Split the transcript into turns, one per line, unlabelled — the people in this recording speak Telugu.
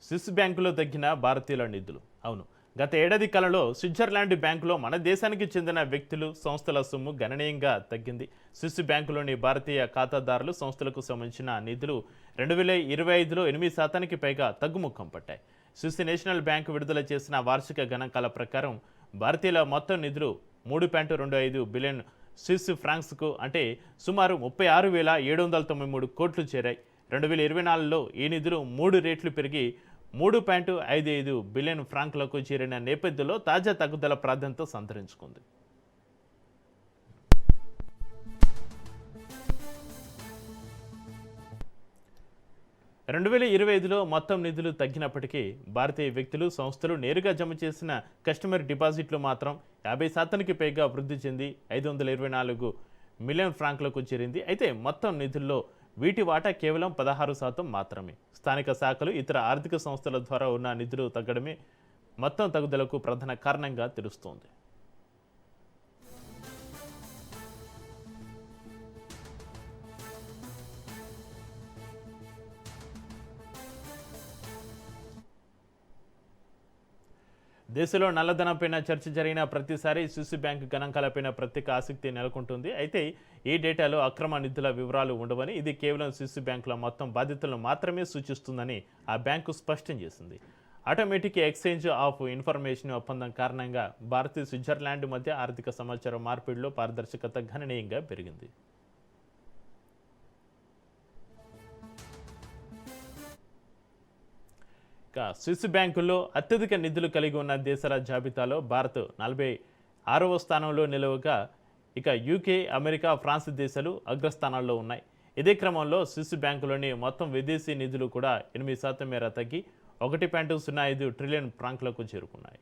స్విస్ బ్యాంకులో తగ్గిన భారతీయుల నిధులు. అవును, గత ఏడాది కాలంలో స్విట్జర్లాండ్ బ్యాంకులో మన దేశానికి చెందిన వ్యక్తులు సంస్థల సొమ్ము గణనీయంగా తగ్గింది. స్విస్ బ్యాంకులోని భారతీయ ఖాతాదారులు సంస్థలకు సంబంధించిన నిధులు 2025లో 8% పైగా తగ్గుముఖం పట్టాయి. స్విస్ నేషనల్ బ్యాంక్ విడుదల చేసిన వార్షిక గణాంకాల ప్రకారం భారతీయుల మొత్తం నిధులు 3.25 బిలియన్ స్విస్ ఫ్రాంక్స్కు అంటే సుమారు 36,793 కోట్లు చేరాయి. 2024లో ఈ నిధులు 3 రెట్లు పెరిగి 3.55 బిలియన్ ఫ్రాంక్లకు చేరిన నేపథ్యంలో తాజా తగ్గుదల ప్రాధాన్యత సంతరించుకుంది. రెండు 2025లో మొత్తం నిధులు తగ్గినప్పటికీ భారతీయ వ్యక్తులు సంస్థలు నేరుగా జమ చేసిన కస్టమర్ డిపాజిట్లు మాత్రం 50%కి పైగా వృద్ధి చెంది 524 మిలియన్ ఫ్రాంక్లకు చేరింది. అయితే మొత్తం నిధుల్లో వీటి వాటా కేవలం 16% మాత్రమే. స్థానిక శాఖలు ఇతర ఆర్థిక సంస్థల ద్వారా ఉన్న నిధులు తగ్గడమే మొత్తం తగ్గుదలకు ప్రధాన కారణంగా తెలుస్తోంది. దేశంలో నల్లధనంపైన చర్చ జరిగిన ప్రతిసారి స్విస్ బ్యాంక్ గణాంకాలపైన ప్రత్యేక ఆసక్తి నెలకొంటుంది. అయితే ఈ డేటాలో అక్రమ నిధుల వివరాలు ఉండవని, ఇది కేవలం స్విస్ బ్యాంకుల మొత్తం బాధ్యతలను మాత్రమే సూచిస్తుందని ఆ బ్యాంకు స్పష్టం చేసింది. ఆటోమేటిక్ ఎక్స్చేంజ్ ఆఫ్ ఇన్ఫర్మేషన్ ఒప్పందం కారణంగా భారత్, స్విట్జర్లాండ్ మధ్య ఆర్థిక సమాచార మార్పిడిలో పారదర్శకత గణనీయంగా పెరిగింది. స్విస్ బ్యాంకుల్లో అత్యధిక నిధులు కలిగి ఉన్న దేశాల జాబితాలో భారత్ 46వ స్థానంలో నిలవగా, ఇక యూకే, అమెరికా, ఫ్రాన్స్ దేశాలు అగ్రస్థానాల్లో ఉన్నాయి. ఇదే క్రమంలో స్విస్ బ్యాంకులోని మొత్తం విదేశీ నిధులు కూడా 8% మేర తగ్గి 1.05 ట్రిలియన్ ఫ్రాంక్లకు చేరుకున్నాయి.